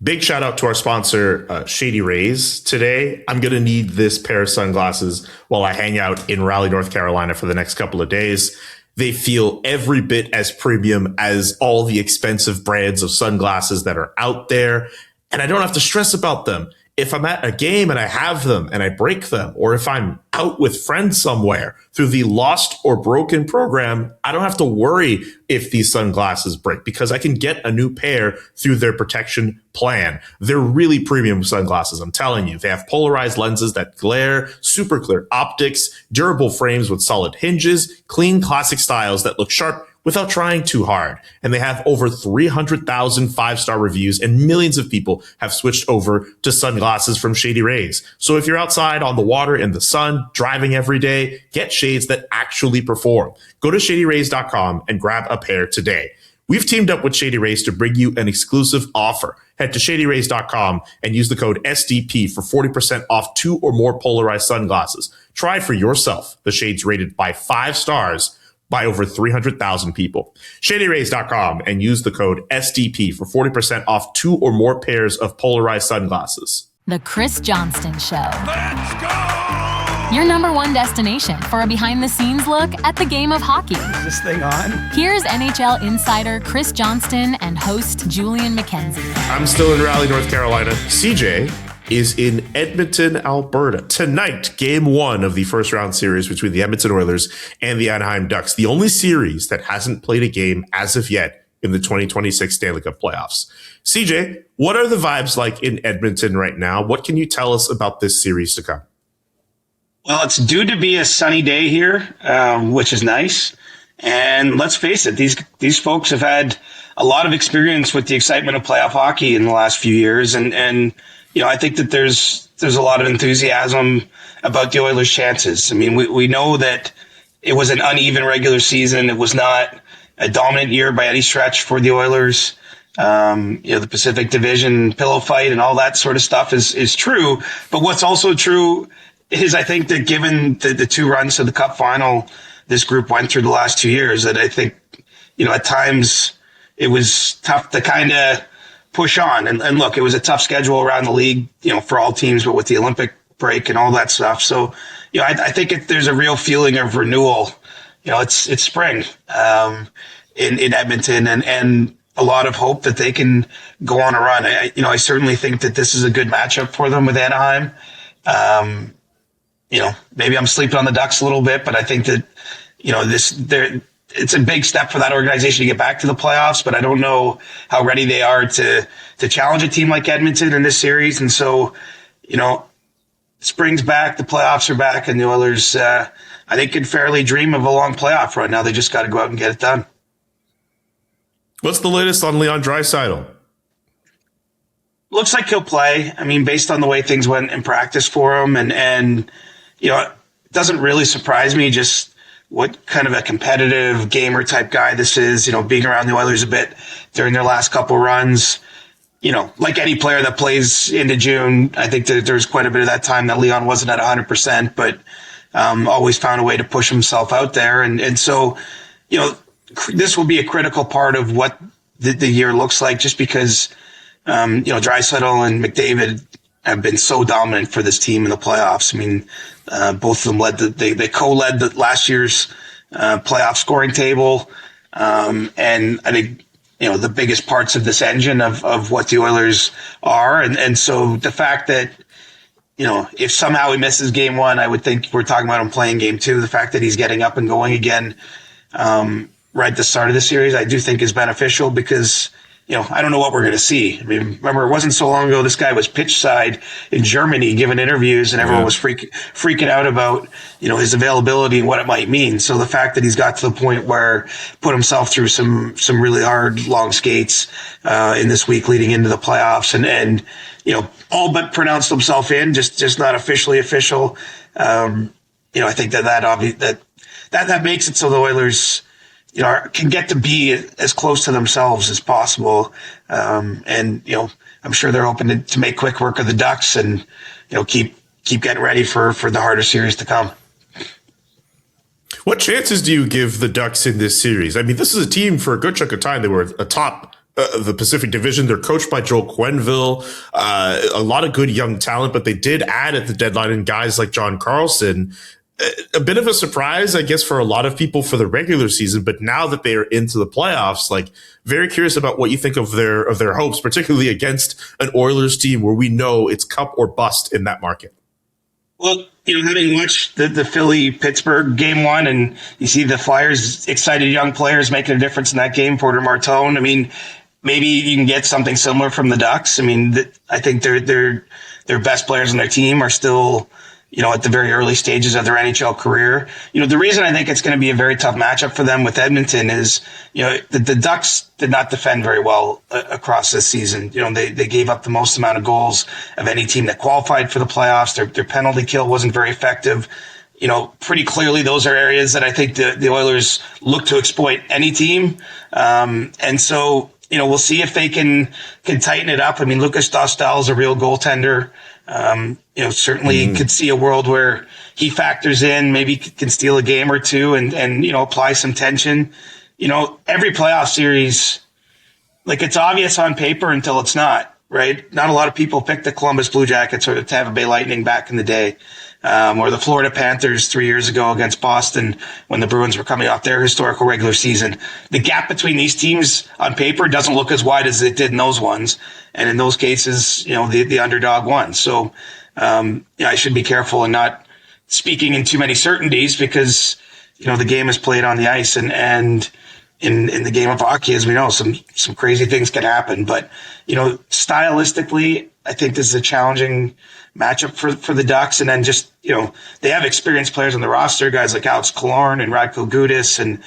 Big shout out to our sponsor, Shady Rays. Today, I'm going to need this pair of sunglasses while I hang out in Raleigh, North Carolina for the next couple of days. They feel every bit as premium as all the expensive brands of sunglasses that are out there. And I don't have to stress about them. If I'm at a game and I have them and I break them, or if I'm out with friends somewhere through the lost or broken program, I don't have to worry if these sunglasses break because I can get a new pair through their protection plan. They're really premium sunglasses, I'm telling you. They have polarized lenses that glare, super clear optics, durable frames with solid hinges, clean classic styles that look sharp without trying too hard. And they have over 300,000 five-star reviews and millions of people have switched over to sunglasses from Shady Rays. So if you're outside on the water in the sun, driving every day, get shades that actually perform. Go to shadyrays.com and grab a pair today. We've teamed up with Shady Rays to bring you an exclusive offer. Head to shadyrays.com and use the code SDP for 40% off 2 or more polarized sunglasses. Try for yourself the shades rated by 5 stars by over 300,000 people. ShadyRays.com and use the code SDP for 40% off 2 or more pairs of polarized sunglasses. The Chris Johnston Show. Let's go! Your number one destination for a behind-the-scenes look at the game of hockey. Is this thing on? Here's NHL insider Chris Johnston and host Julian McKenzie. I'm still in Raleigh, North Carolina. CJ is in Edmonton, Alberta. Tonight, game 1 of the first round series between the Edmonton Oilers and the Anaheim Ducks, the only series that hasn't played a game as of yet in the 2026 Stanley Cup playoffs. CJ, what are the vibes like in Edmonton right now? What can you tell us about this series to come? Well, it's due to be a sunny day here, which is nice. And let's face it, these folks have had a lot of experience with the excitement of playoff hockey in the last few years. And you know, I think that there's a lot of enthusiasm about the Oilers' chances. I mean, we know that it was an uneven regular season. It was not a dominant year by any stretch for the Oilers. You know, the Pacific Division pillow fight and all that sort of stuff is true. But what's also true is I think that given the 2 runs to the Cup final this group went through the last 2 years, that I think, you know, at times it was tough to kind of push on. And look, it was a tough schedule around the league, you know, for all teams, but with the Olympic break and all that stuff. So, you know, I think there's a real feeling of renewal. You know, it's spring in Edmonton and a lot of hope that they can go on a run. I certainly think that this is a good matchup for them with Anaheim. You know, maybe I'm sleeping on the Ducks a little bit, but I think that, you know, it's a big step for that organization to get back to the playoffs, but I don't know how ready they are to challenge a team like Edmonton in this series. And so, you know, spring's back, the playoffs are back, and the Oilers, I think, can fairly dream of a long playoff run. Now they just got to go out and get it done. What's the latest on Leon Draisaitl? Looks like he'll play. I mean, based on the way things went in practice for him, and you know, it doesn't really surprise me just what kind of a competitive gamer type guy this is, you know, being around the Oilers a bit during their last couple runs. You know, like any player that plays into June, I think that there's quite a bit of that time that Leon wasn't at 100%, but always found a way to push himself out there. And so, you know, this will be a critical part of what the year looks like just because, you know, Draisaitl and McDavid have been so dominant for this team in the playoffs. I mean, both of them they co-led the last year's playoff scoring table. And I think, you know, the biggest parts of this engine of what the Oilers are. And so the fact that, you know, if somehow he misses game 1, I would think we're talking about him playing game 2. The fact that he's getting up and going again, right at the start of the series, I do think is beneficial because, you know, I don't know what we're going to see. I mean, remember, it wasn't so long ago this guy was pitch side in Germany giving interviews and everyone was freaking out about, you know, his availability and what it might mean. So the fact that he's got to the point where put himself through some really hard, long skates in this week leading into the playoffs and you know, all but pronounced himself in, just not officially official. You know, I think that makes it so the Oilers, you know, can get to be as close to themselves as possible. And, you know, I'm sure they're hoping to make quick work of the Ducks and, you know, keep getting ready for the harder series to come. What chances do you give the Ducks in this series? I mean, this is a team for a good chunk of time. They were a top the Pacific Division. They're coached by Joel Quenneville, a lot of good young talent, but they did add at the deadline in guys like John Carlson. A bit of a surprise, I guess, for a lot of people for the regular season, but now that they are into the playoffs, like, very curious about what you think of their hopes, particularly against an Oilers team where we know it's cup or bust in that market. Well, having watched the Philly-Pittsburgh game one, and you see the Flyers' excited young players making a difference in that game, Porter Martone. I mean, maybe you can get something similar from the Ducks. I mean, I think their best players on their team are still, at the very early stages of their NHL career. The reason I think it's going to be a very tough matchup for them with Edmonton is, the Ducks did not defend very well across this season. They gave up the most amount of goals of any team that qualified for the playoffs. Their penalty kill wasn't very effective. Pretty clearly those are areas that I think the Oilers look to exploit any team. And so, we'll see if they can tighten it up. I mean, Lucas Dostal is a real goaltender. Certainly could see a world where he factors in, maybe can steal a game or two and apply some tension. Every playoff series, like, it's obvious on paper until it's not, right? Not a lot of people picked the Columbus Blue Jackets or the Tampa Bay Lightning back in the day. Or the Florida Panthers 3 years ago against Boston when the Bruins were coming off their historical regular season. The gap between these teams on paper doesn't look as wide as it did in those ones. And in those cases, the underdog won. So, I should be careful and not speaking in too many certainties because, the game is played on the ice and in the game of hockey, as we know, some crazy things can happen. But, stylistically, I think this is a challenging matchup for the Ducks. And then just, they have experienced players on the roster, guys like Alex Killorn and Radko Gudas and,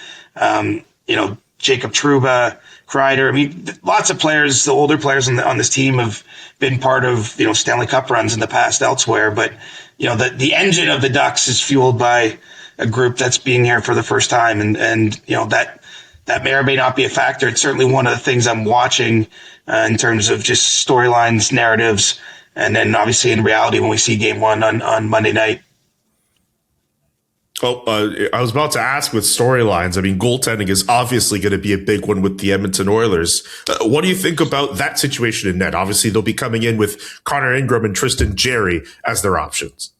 Jacob Trouba, Kreider. I mean, lots of players, the older players on this team have been part of, Stanley Cup runs in the past elsewhere. But, the engine of the Ducks is fueled by a group that's being here for the first time. And that may or may not be a factor. It's certainly one of the things I'm watching in terms of just storylines, narratives, and then obviously in reality when we see game one on Monday night. Oh, I was about to ask with storylines. I mean, goaltending is obviously going to be a big one with the Edmonton Oilers. What do you think about that situation in net? Obviously, they'll be coming in with Connor Ingram and Tristan Jarry as their options.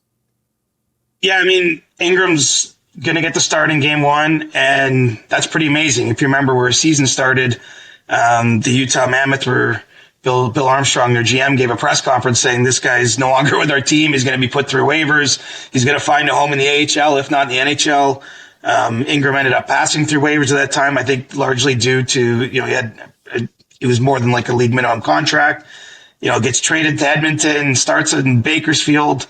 Yeah, I mean, Ingram's going to get the start in game one, and that's pretty amazing. If you remember where his season started, the Utah Mammoth were Bill Armstrong, their GM, gave a press conference saying this guy's no longer with our team. He's going to be put through waivers. He's going to find a home in the AHL, if not in the NHL. Ingram ended up passing through waivers at that time, I think largely due to, he was more than like a league minimum contract. Gets traded to Edmonton, starts in Bakersfield.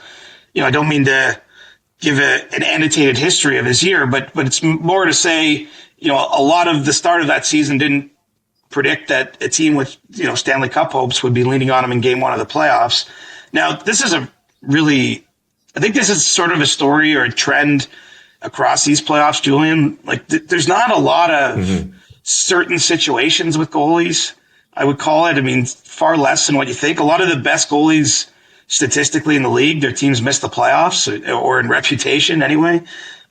I don't mean to give an annotated history of his year, but it's more to say, a lot of the start of that season didn't predict that a team with, Stanley Cup hopes would be leaning on him in game one of the playoffs. Now, this is I think this is sort of a story or a trend across these playoffs, Julian. Like, there's not a lot of certain situations with goalies, I would call it. I mean, far less than what you think. A lot of the best goalies statistically in the league, their teams miss the playoffs or in reputation anyway.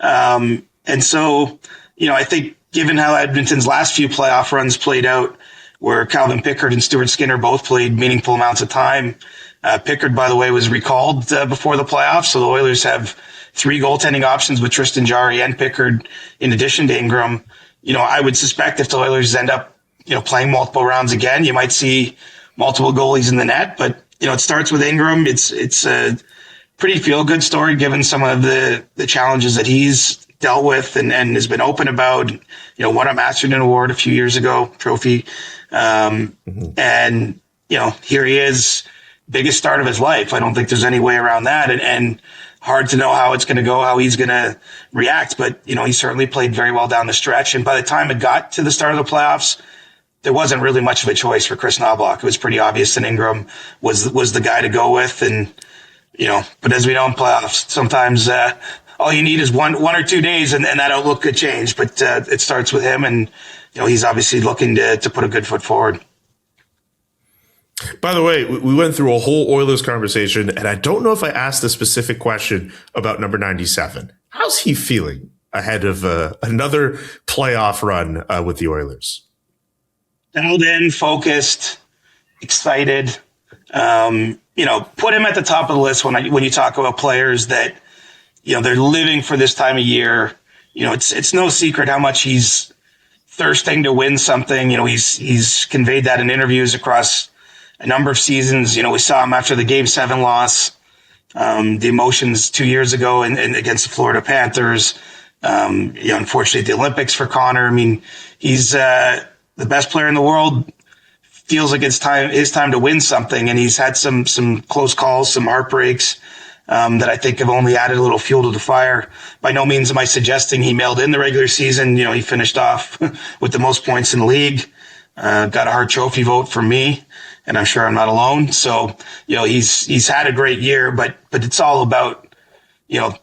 And so, I think given how Edmonton's last few playoff runs played out, where Calvin Pickard and Stuart Skinner both played meaningful amounts of time. Pickard, by the way, was recalled before the playoffs, so the Oilers have 3 goaltending options with Tristan Jarry and Pickard in addition to Ingram. I would suspect if the Oilers end up, playing multiple rounds again, you might see multiple goalies in the net, but it starts with Ingram. It's a pretty feel-good story given some of the challenges that he's dealt with and has been open about. Won a Masterton Award a few years ago, trophy. And, here he is, biggest start of his life. I don't think there's any way around that. And hard to know how it's going to go, how he's going to react. But, he certainly played very well down the stretch. And by the time it got to the start of the playoffs, there wasn't really much of a choice for Chris Knoblauch. It was pretty obvious that Ingram was the guy to go with. And, but as we know in playoffs, sometimes all you need is one or 2 days and that outlook could change. But it starts with him, and he's obviously looking to put a good foot forward. By the way, we went through a whole Oilers conversation, and I don't know if I asked a specific question about number 97. How's he feeling ahead of another playoff run with the Oilers? dialed in, focused, excited. Put him at the top of the list when you talk about players that, they're living for this time of year. It's no secret how much he's thirsting to win something. He's conveyed that in interviews across a number of seasons. We saw him after the Game 7 loss, the emotions 2 years ago and against the Florida Panthers. Unfortunately, the Olympics for Connor. I mean, he's the best player in the world. Feels like his time to win something, and he's had some close calls, some heartbreaks that I think have only added a little fuel to the fire. By no means am I suggesting he mailed in the regular season. He finished off with the most points in the league. Got a Hart Trophy vote from me, and I'm sure I'm not alone. So, he's had a great year, but it's all about,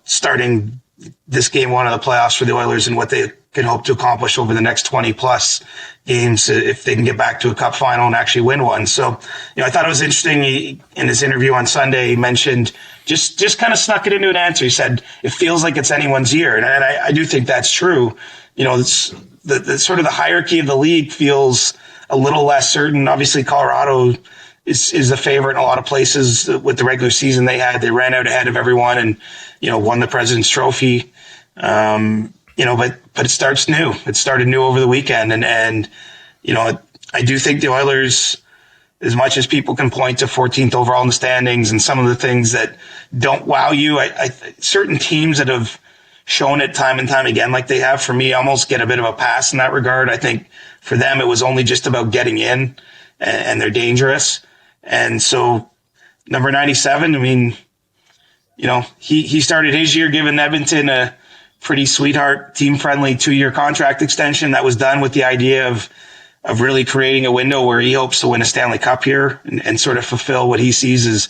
starting this game 1 of the playoffs for the Oilers and what they can hope to accomplish over the next 20 plus games if they can get back to a cup final and actually win one. So, I thought it was interesting. In his interview on Sunday, he mentioned just kind of snuck it into an answer. He said, it feels like it's anyone's year. And I do think that's true. It's the sort of the hierarchy of the league feels a little less certain. Obviously, Colorado is the favorite in a lot of places with the regular season they had. They ran out ahead of everyone and, won the President's Trophy. But it starts new. It started new over the weekend. And I do think the Oilers, as much as people can point to 14th overall in the standings and some of the things that don't wow you, certain teams that have shown it time and time again, like they have, for me, almost get a bit of a pass in that regard. I think for them, it was only just about getting in, and they're dangerous. And so number 97, I mean, he started his year giving Edmonton a pretty sweetheart, team-friendly 2-year contract extension that was done with the idea of really creating a window where he hopes to win a Stanley Cup here and sort of fulfill what he sees as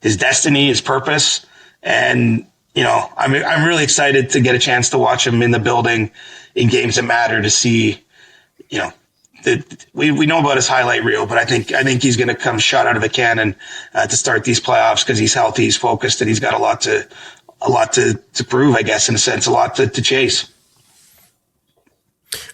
his destiny, his purpose. And, I'm really excited to get a chance to watch him in the building in games that matter to see, we know about his highlight reel, but I think he's going to come shot out of the cannon to start these playoffs because he's healthy, he's focused, and he's got a lot to prove, I guess, in a sense, a lot to chase.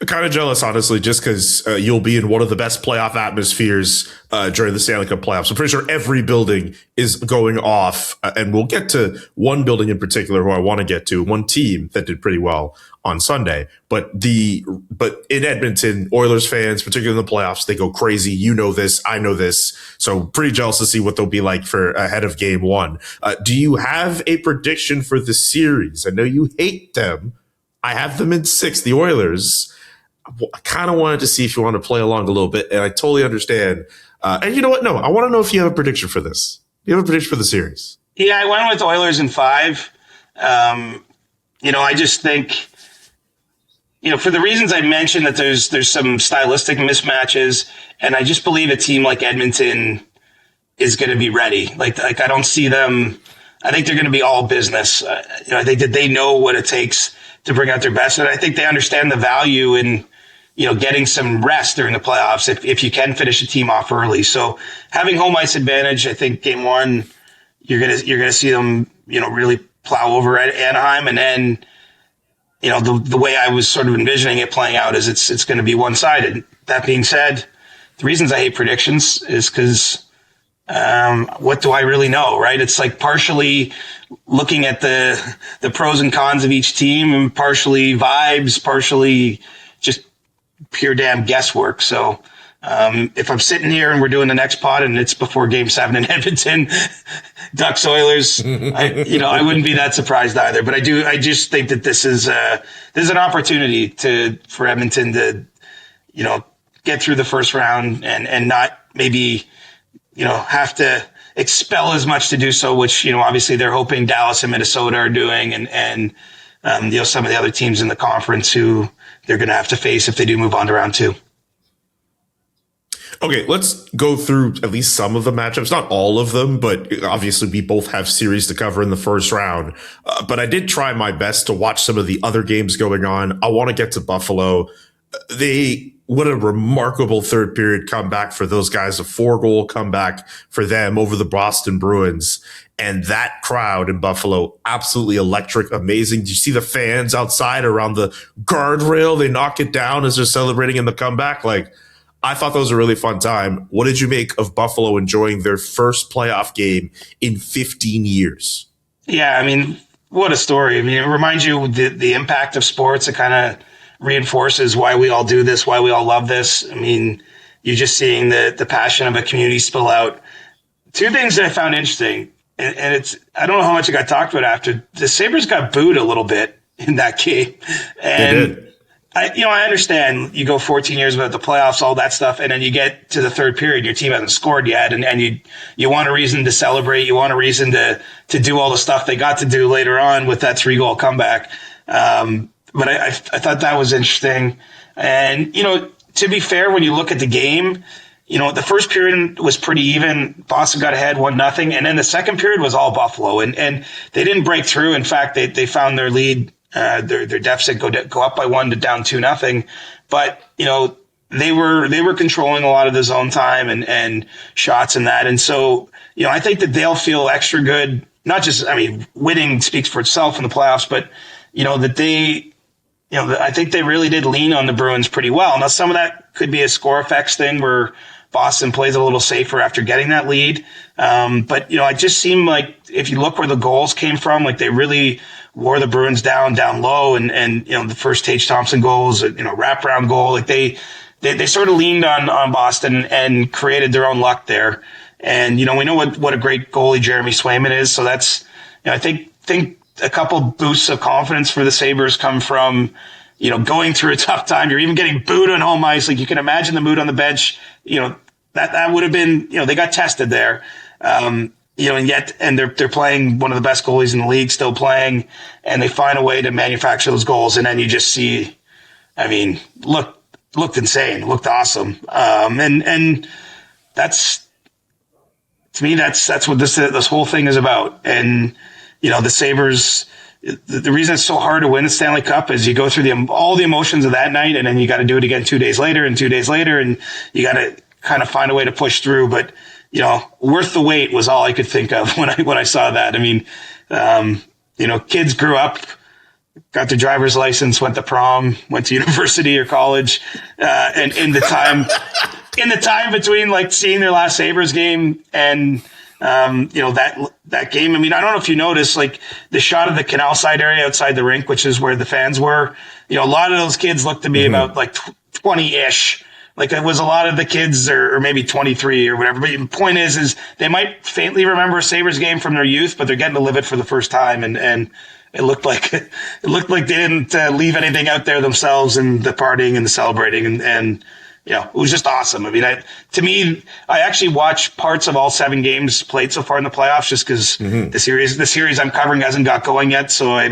I'm kind of jealous, honestly, just because you'll be in one of the best playoff atmospheres during the Stanley Cup playoffs. I'm pretty sure every building is going off, and we'll get to one building in particular who I want to get to, one team that did pretty well on Sunday. But in Edmonton, Oilers fans, particularly in the playoffs, they go crazy. You know this, I know this. So pretty jealous to see what they'll be like for ahead of game 1. Do you have a prediction for the series? I know you hate them. I have them in 6, the Oilers. I kind of wanted to see if you want to play along a little bit, and I totally understand. And you know what? No, I want to know if you have a prediction for this. Do you have a prediction for the series? Yeah, I went with the Oilers in 5. I just think, for the reasons I mentioned, that there's some stylistic mismatches, and I just believe a team like Edmonton is going to be ready. Like I don't see them. I think they're going to be all business. I think that they know what it takes to bring out their best, and I think they understand the value in getting some rest during the playoffs if you can finish a team off early. So having home ice advantage, I think game 1 you're gonna see them really plow over at Anaheim, and then the way I was sort of envisioning it playing out is it's going to be one-sided. That being said, the reasons I hate predictions is because what do I really know, right? It's like partially looking at the pros and cons of each team, and partially vibes, partially just pure damn guesswork. So if I'm sitting here and we're doing the next pod and it's before Game 7 in Edmonton, Ducks Oilers, I wouldn't be that surprised either. But I just think that this is an opportunity for Edmonton to get through the first round and not maybe have to expel as much to do so, which, obviously they're hoping Dallas and Minnesota are doing, and some of the other teams in the conference who they're going to have to face if they do move on to round 2. Okay, let's go through at least some of the matchups, not all of them, but obviously we both have series to cover in the first round. But I did try my best to watch some of the other games going on. I want to get to Buffalo. What a remarkable third period comeback for those guys, a 4-goal comeback for them over the Boston Bruins. And that crowd in Buffalo, absolutely electric, amazing. Do you see the fans outside around the guardrail? They knock it down as they're celebrating in the comeback. Like, I thought that was a really fun time. What did you make of Buffalo enjoying their first playoff game in 15 years? Yeah, I mean, what a story. I mean, it reminds you the impact of sports. It kind of reinforces why we all do this, why we all love this. I mean, you're just seeing the passion of a community spill out. Two things that I found interesting, and it's, I don't know how much it got talked about after. The Sabres got booed a little bit in that game. And they did. I understand you go 14 years without the playoffs, all that stuff, and then you get to the third period, your team hasn't scored yet, and you want a reason to celebrate, you want a reason to do all the stuff they got to do later on with that 3-goal comeback. But I thought that was interesting. And, to be fair, when you look at the game, the first period was pretty even. Boston got ahead 1-0, and then the second period was all Buffalo, and they didn't break through. In fact, they found their lead. Their deficit go up by 1 to down 2-0. But, they were controlling a lot of the zone time and shots and that. And so, I think that they'll feel extra good. Not just, winning speaks for itself in the playoffs, but, that they, I think they really did lean on the Bruins pretty well. Now, some of that could be a score effects thing where Boston plays a little safer after getting that lead. But, it just seemed like if you look where the goals came from, like they really wore the Bruins down low, and the first Tage Thompson goals, wraparound goal, like they sort of leaned on Boston and created their own luck there. And we know what a great goalie Jeremy Swayman is. So that's, I think a couple boosts of confidence for the Sabres come from going through a tough time. You're even getting booed on home ice. Like you can imagine the mood on the bench. That would have been, they got tested there. And they're playing one of the best goalies in the league, still playing, and they find a way to manufacture those goals. And then you just see, looked insane, looked awesome. And that's, to me, that's what this whole thing is about. And, the Sabres, the reason it's so hard to win the Stanley Cup is you go through all the emotions of that night, and then you got to do it again 2 days later, and you got to kind of find a way to push through. But, worth the wait was all I could think of when I saw that. Kids grew up, got their driver's license, went to prom, went to university or college, and in the time between like seeing their last Sabres game and that game. I don't know if you noticed, like the shot of the canal side area outside the rink, which is where the fans were. A lot of those kids looked to be about like 20-ish. Like it was a lot of the kids or maybe 23 or whatever. But the point is they might faintly remember a Sabres game from their youth, but they're getting to live it for the first time. And it looked like they didn't leave anything out there themselves, and the partying and the celebrating. And it was just awesome. To me, I actually watched parts of all 7 games played so far in the playoffs just because the series I'm covering hasn't got going yet. So I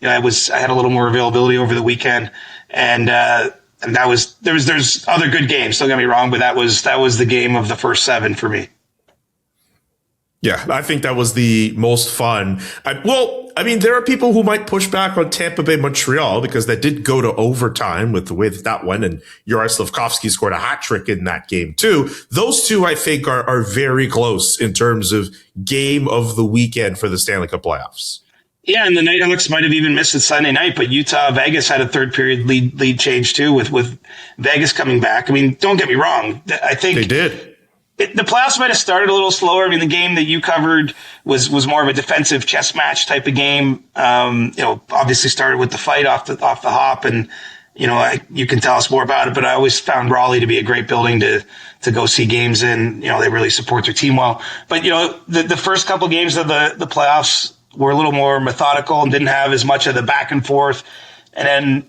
had a little more availability over the weekend, and that was, there's other good games, don't get me wrong, but that was the game of the first 7 for me. Yeah, I think that was the most fun. There are people who might push back on Tampa Bay Montreal because that did go to overtime with the way that went, and Juraj Slafkovsky scored a hat trick in that game too. Those two, I think, are very close in terms of game of the weekend for the Stanley Cup playoffs. Yeah, and the Night Hawks might have even missed it Sunday night, but Vegas had a third period lead change too with Vegas coming back. Don't get me wrong. I think they did. The playoffs might have started a little slower. The game that you covered was more of a defensive chess match type of game. Obviously started with the fight off the hop, and you can tell us more about it. But I always found Raleigh to be a great building to go see games in. They really support their team well. But the first couple games of the playoffs were a little more methodical and didn't have as much of the back and forth, and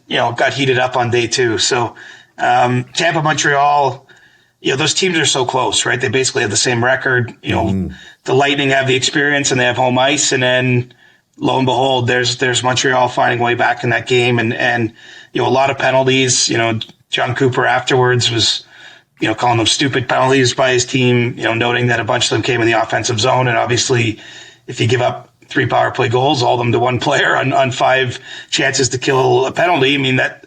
then got heated up on day 2. So Tampa, Montreal. Those teams are so close, right? They basically have the same record. The Lightning have the experience and they have home ice, and then lo and behold, there's Montreal finding a way back in that game, and a lot of penalties. John Cooper afterwards was calling them stupid penalties by his team. Noting that a bunch of them came in the offensive zone, and obviously, if you give up 3 power play goals, all of them to one player on 5 chances to kill a penalty, that.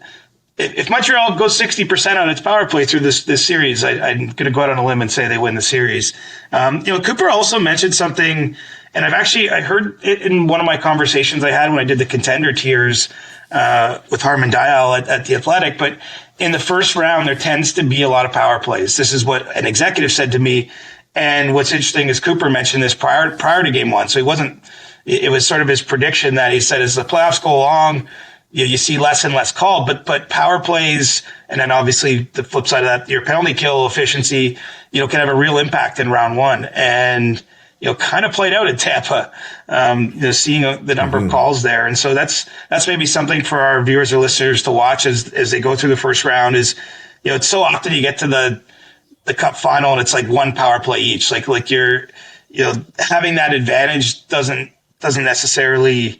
If Montreal goes 60% on its power play through this series, I'm going to go out on a limb and say they win the series. Cooper also mentioned something, and I heard it in one of my conversations I had when I did the contender tiers with Harman Dial at The Athletic, but in the first round, there tends to be a lot of power plays. This is what an executive said to me. And what's interesting is Cooper mentioned this prior to game one. So it was sort of his prediction that he said, as the playoffs go along, you see less and less called, but power plays, and then obviously the flip side of that, your penalty kill efficiency, can have a real impact in round one. And, kind of played out in Tampa, seeing the number of calls there. And so that's maybe something for our viewers or listeners to watch as they go through the first round is, it's so often you get to the cup final and it's like one power play each. Like you're, having that advantage doesn't necessarily,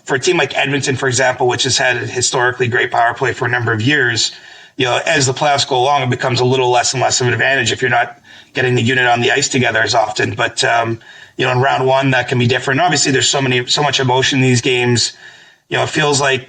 for a team like Edmonton, for example, which has had a historically great power play for a number of years, as the playoffs go along, it becomes a little less and less of an advantage if you're not getting the unit on the ice together as often. But, in round one, that can be different. Obviously, there's so much emotion in these games. It feels like,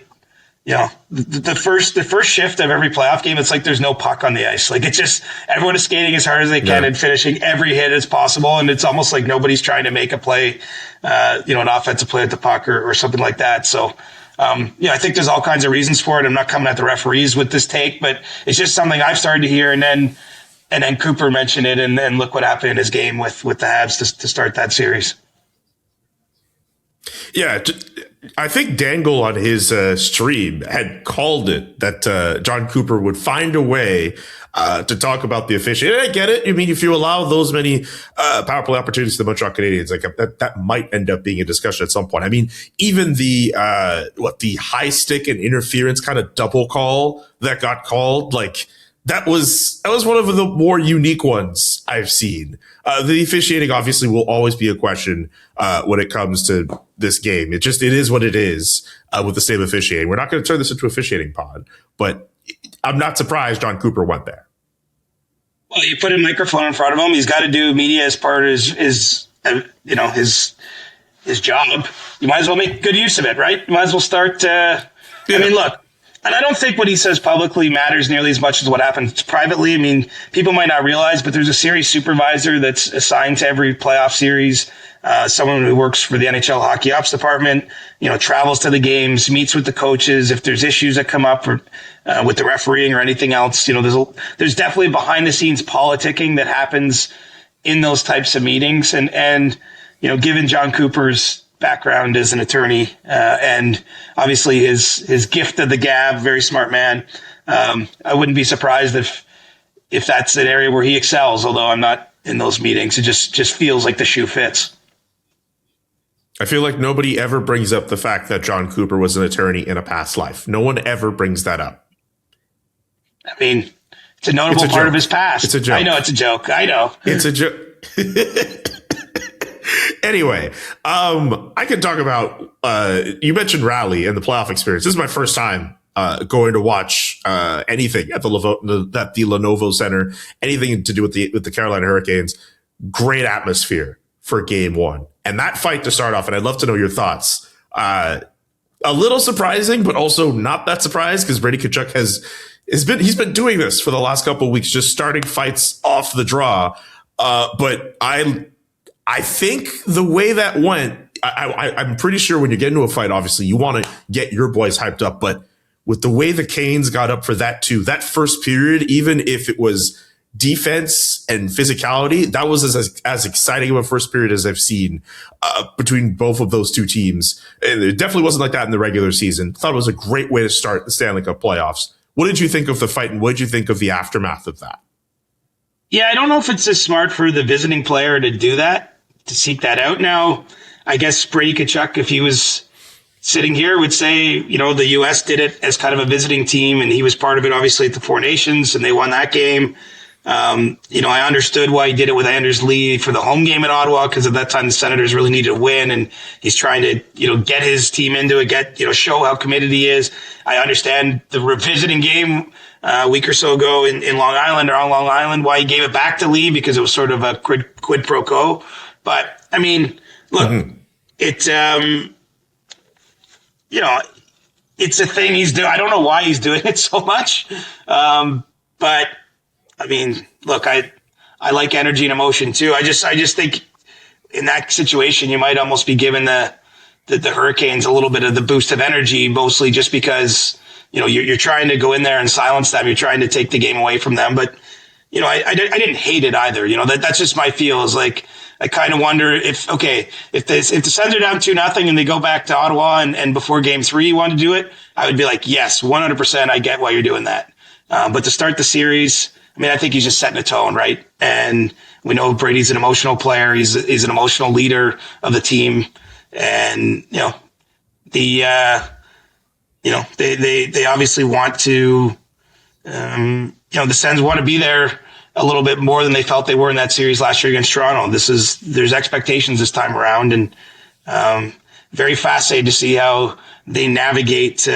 the first shift of every playoff game, it's like there's no puck on the ice. Like it's just everyone is skating as hard as they can and finishing every hit as possible. And it's almost like nobody's trying to make a play, an offensive play at the puck or something like that. So, I think there's all kinds of reasons for it. I'm not coming at the referees with this take, but it's just something I've started to hear. And then Cooper mentioned it, and then look what happened in his game with the Habs to start that series. Yeah, I think Dangle on his stream had called it that John Cooper would find a way to talk about the officiating. And I get it. I mean, if you allow those many power play opportunities to the Montreal Canadiens, like that might end up being a discussion at some point. I mean, even the high stick and interference kind of double call that got called, like that was one of the more unique ones I've seen. The officiating obviously will always be a question when it comes to this game. It is what it is with the same officiating. We're not going to turn this into an officiating pod, but I'm not surprised John Cooper went there. Well, you put a microphone in front of him. He's got to do media as part of his job. You might as well make good use of it, right? You might as well start. I mean, look. And I don't think what he says publicly matters nearly as much as what happens privately. I mean, people might not realize, but there's a series supervisor that's assigned to every playoff series. Someone who works for the NHL hockey ops department, travels to the games, meets with the coaches. If there's issues that come up with the refereeing or anything else, there's definitely behind the scenes politicking that happens in those types of meetings. And given John Cooper's background as an attorney, and obviously his gift of the gab, very smart man. I wouldn't be surprised if that's an area where he excels, although I'm not in those meetings. It just feels like the shoe fits. I feel like nobody ever brings up the fact that John Cooper was an attorney in a past life. No one ever brings that up. I mean, it's a notable part of his past. It's a joke. I know it's a joke. I know. It's a joke. Anyway, I can talk about, you mentioned Rally and the playoff experience. This is my first time going to watch anything at the Lenovo Center, anything to do with the Carolina Hurricanes. Great atmosphere for game one. And that fight to start off, and I'd love to know your thoughts. A little surprising, but also not that surprised because Brady Tkachuk he's been doing this for the last couple of weeks, just starting fights off the draw. But I think the way that went, I'm pretty sure when you get into a fight, obviously you want to get your boys hyped up. But with the way the Canes got up for that too, that first period, even if it was defense and physicality, that was as exciting of a first period as I've seen between both of those two teams. And it definitely wasn't like that in the regular season. Thought it was a great way to start the Stanley Cup playoffs. What did you think of the fight, and what did you think of the aftermath of that? Yeah, I don't know if it's as smart for the visiting player to do that, to seek that out. Now, I guess Brady Tkachuk, if he was sitting here, would say, the U.S. did it as kind of a visiting team, and he was part of it, obviously, at the Four Nations, and they won that game. I understood why he did it with Anders Lee for the home game in Ottawa, because at that time the Senators really needed to win, and he's trying to, get his team into it, show how committed he is. I understand the revisiting game a week or so ago in Long Island or on Long Island, why he gave it back to Lee, because it was sort of a quid pro quo. But I mean, look, it's a thing he's doing. I don't know why he's doing it so much. But I mean, look, I like energy and emotion too. I just think in that situation, you might almost be giving the Hurricanes a little bit of the boost of energy, mostly just because you're trying to go in there and silence them. You're trying to take the game away from them. But, I didn't hate it either. That's just my feel is like, I kind of wonder if the Sens are down 2-0 and they go back to Ottawa and before game 3 you want to do it, I would be like, yes, 100%. I get why you're doing that. But to start the series, I think he's just setting a tone, right? And we know Brady's an emotional player. He's an emotional leader of the team. And, they obviously want to, the Sens want to be there a little bit more than they felt they were in that series last year against Toronto. There's expectations this time around, and very fascinated to see how they navigate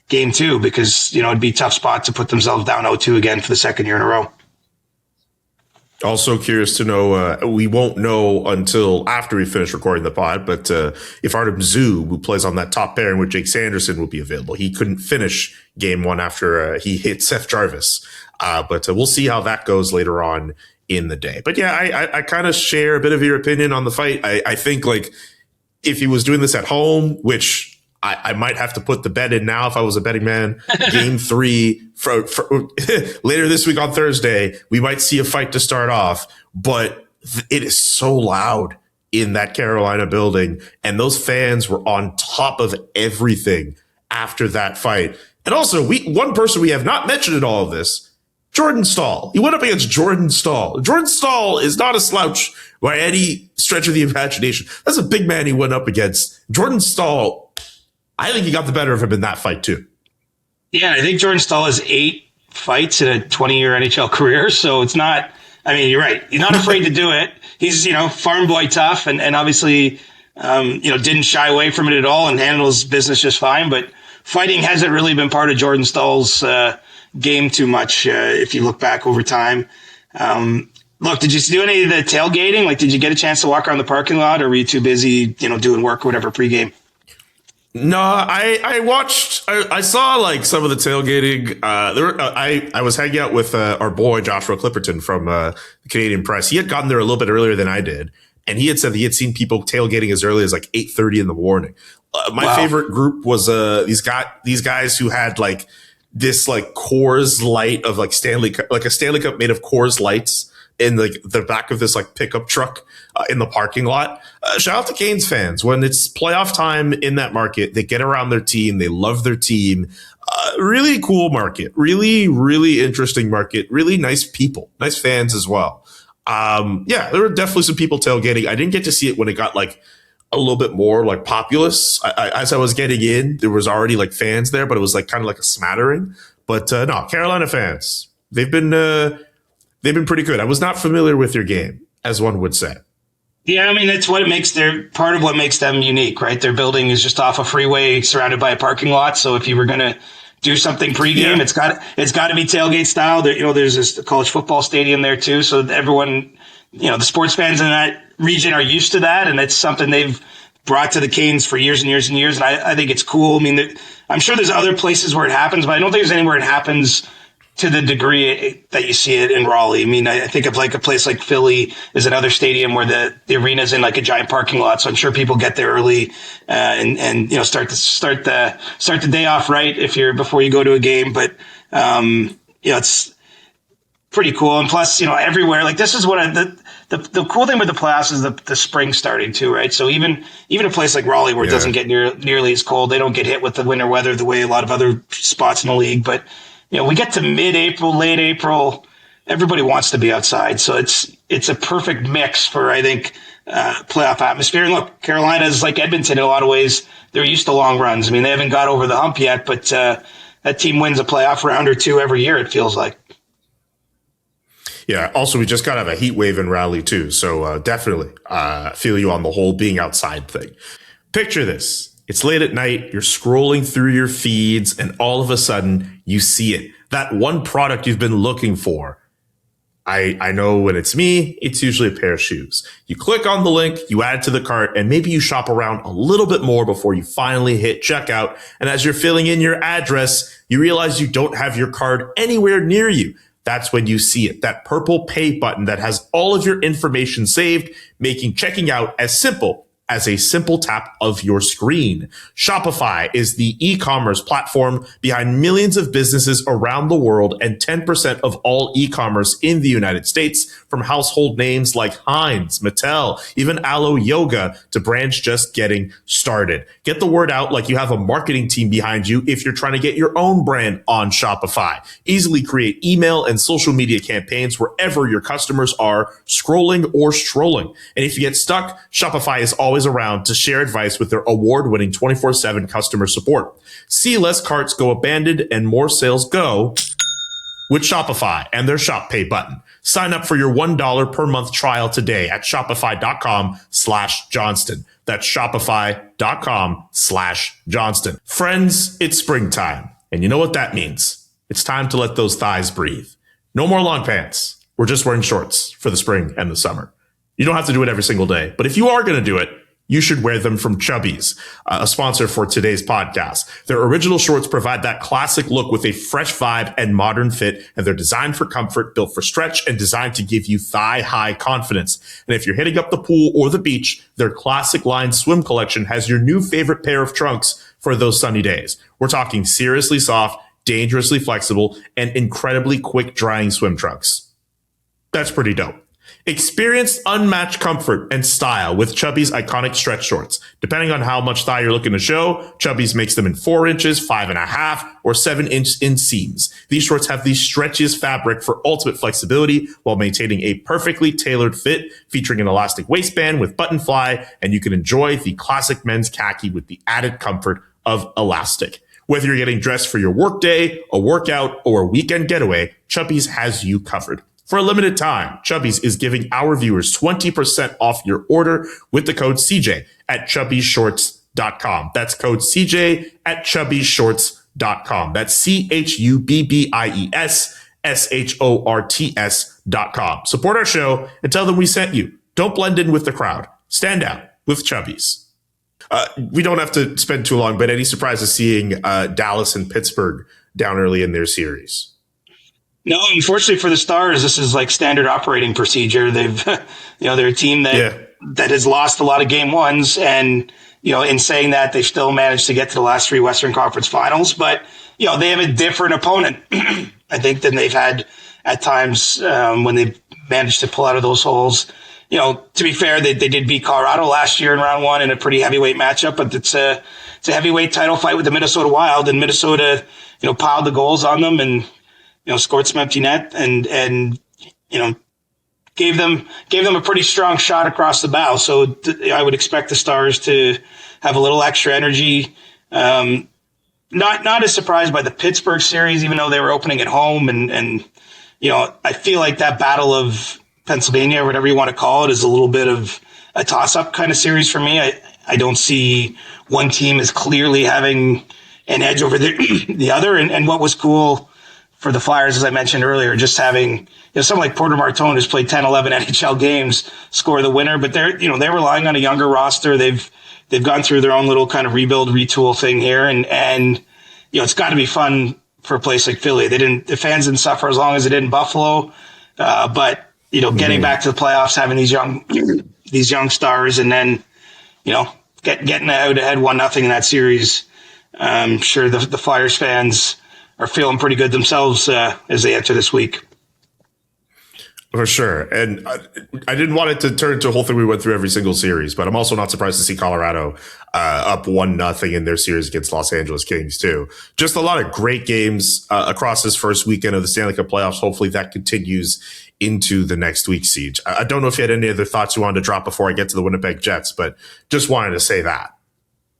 game 2 because, it'd be a tough spot to put themselves down 0-2 again for the second year in a row. Also curious to know, we won't know until after we finish recording the pod, but if Artem Zub, who plays on that top pairing with Jake Sanderson, will be available. He couldn't finish game 1 after he hit Seth Jarvis. But we'll see how that goes later on in the day. But yeah, I kind of share a bit of your opinion on the fight. I think like if he was doing this at home, which I might have to put the bet in now if I was a betting man, game 3 for later this week on Thursday, we might see a fight to start off, but it is so loud in that Carolina building. And those fans were on top of everything after that fight. And also one person we have not mentioned in all of this, Jordan Staal. He went up against Jordan Staal. Jordan Staal is not a slouch by any stretch of the imagination. That's a big man he went up against. Jordan Staal, I think he got the better of him in that fight too. Yeah, I think Jordan Staal has 8 fights in a 20-year NHL career, so it's not, you're right. He's not afraid to do it. He's, farm boy tough and obviously, didn't shy away from it at all and handles business just fine, but fighting hasn't really been part of Jordan Staal's game too much if you look back over time. Look, did you do any of the tailgating? Like, did you get a chance to walk around the parking lot, or were you too busy, doing work or whatever pregame? No, I watched. I saw like some of the tailgating. I was hanging out with our boy Joshua Clipperton from the Canadian Press. He had gotten there a little bit earlier than I did, and he had said that he had seen people tailgating as early as like 8:30 in the morning. My favorite group was these guys who had like this like Coors Light of like a Stanley Cup made of Coors Lights in like the back of this like pickup truck in the parking lot. Shout out to Canes fans. When it's playoff time in that market, they get around their team. They love their team. Really cool market. Really, really interesting market. Really nice people. Nice fans as well. Yeah, there were definitely some people tailgating. I didn't get to see it when it got like a little bit more like populous. As I was getting in, there was already like fans there, but it was like kind of like a smattering. But no, Carolina fans, they've been pretty good. I was not familiar with your game, as one would say. Yeah, it's part of what makes them unique, right? Their building is just off a freeway surrounded by a parking lot. So if you were going to do something pregame, it's got to be tailgate style. There's this college football stadium there too. So everyone, the sports fans in that region are used to that. And it's something they've brought to the Canes for years and years and years. And I think it's cool. I'm sure there's other places where it happens, but I don't think there's anywhere it happens to the degree that you see it in Raleigh. I think of like a place like Philly is another stadium where the arena's in like a giant parking lot. So I'm sure people get there early, and start the day off right before you go to a game. But, it's pretty cool. And plus, everywhere, like this is what the cool thing with the playoffs is the spring starting too, right? So even a place like Raleigh where it doesn't get nearly as cold, they don't get hit with the winter weather the way a lot of other spots in the league. But, we get to mid-April, late April, everybody wants to be outside. So it's a perfect mix for, I think, playoff atmosphere. And look, Carolina is like Edmonton in a lot of ways. They're used to long runs. They haven't got over the hump yet, but that team wins a playoff round or two every year, it feels like. Yeah. Also, we just got to have a heat wave in Raleigh too. So definitely feel you on the whole being outside thing. Picture this. It's late at night, you're scrolling through your feeds, and all of a sudden you see it. That one product you've been looking for. I know when it's me, it's usually a pair of shoes. You click on the link, you add to the cart, and maybe you shop around a little bit more before you finally hit checkout. And as you're filling in your address, you realize you don't have your card anywhere near you. That's when you see it, that purple pay button that has all of your information saved, making checking out as simple as a simple tap of your screen. Shopify is the e-commerce platform behind millions of businesses around the world and 10% of all e-commerce in the United States, from household names like Heinz, Mattel, even Alo Yoga to brands just getting started. Get the word out like you have a marketing team behind you if you're trying to get your own brand on Shopify. Easily create email and social media campaigns wherever your customers are scrolling or strolling. And if you get stuck, Shopify is always around to share advice with their award-winning 24/7 customer support. See less carts go abandoned and more sales go with Shopify and their Shop Pay button. Sign up for your $1 per month trial today at shopify.com/Johnston. That's shopify.com/Johnston. Friends, it's springtime. And you know what that means. It's time to let those thighs breathe. No more long pants. We're just wearing shorts for the spring and the summer. You don't have to do it every single day, but if you are going to do it, you should wear them from Chubbies, a sponsor for today's podcast. Their original shorts provide that classic look with a fresh vibe and modern fit, and they're designed for comfort, built for stretch, and designed to give you thigh-high confidence. And if you're hitting up the pool or the beach, their classic line swim collection has your new favorite pair of trunks for those sunny days. We're talking seriously soft, dangerously flexible, and incredibly quick drying swim trunks. That's pretty dope. Experience unmatched comfort and style with Chubbies' iconic stretch shorts. Depending on how much thigh you're looking to show, Chubbies makes them in 4 inches, 5.5, or 7-inch inseams. These shorts have the stretchiest fabric for ultimate flexibility while maintaining a perfectly tailored fit, featuring an elastic waistband with button fly, and you can enjoy the classic men's khaki with the added comfort of elastic. Whether you're getting dressed for your workday, a workout, or a weekend getaway, Chubbies has you covered. For a limited time, Chubbies is giving our viewers 20% off your order with the code CJ at chubbyshorts.com. That's code CJ at chubbyshorts.com. That's CHUBBIESSHORTS.com. Support our show and tell them we sent you. Don't blend in with the crowd. Stand out with Chubbies. We don't have to spend too long, but any surprises seeing Dallas and Pittsburgh down early in their series? No, unfortunately for the Stars, this is like standard operating procedure. They've, they're a team that has lost a lot of game ones. And, in saying that, they've still managed to get to the last 3 Western Conference finals. But, they have a different opponent, I think, than they've had at times when they've managed to pull out of those holes. To be fair, they did beat Colorado last year in round 1 in a pretty heavyweight matchup, but it's a heavyweight title fight with the Minnesota Wild, and Minnesota, piled the goals on them and, scored some empty net and gave them a pretty strong shot across the bow. So I would expect the Stars to have a little extra energy. Not as surprised by the Pittsburgh series, even though they were opening at home. And I feel like that Battle of Pennsylvania, or whatever you want to call it, is a little bit of a toss-up kind of series for me. I don't see one team as clearly having an edge over the other. And what was cool for the Flyers, as I mentioned earlier, just having someone like Porter Martone, who's played 10, 11 NHL games, score the winner. But they're relying on a younger roster. They've gone through their own little kind of rebuild, retool thing here, and it's got to be fun for a place like Philly. The fans didn't suffer as long as they did in Buffalo, but getting back to the playoffs, having these young stars, and then getting out ahead 1-0 in that series. I'm sure the Flyers fans are feeling pretty good themselves as they enter this week. For sure. And I didn't want it to turn into a whole thing we went through every single series, but I'm also not surprised to see Colorado up 1-0 in their series against Los Angeles Kings too. Just a lot of great games across this first weekend of the Stanley Cup playoffs. Hopefully that continues into the next week's siege. I don't know if you had any other thoughts you wanted to drop before I get to the Winnipeg Jets, but just wanted to say that.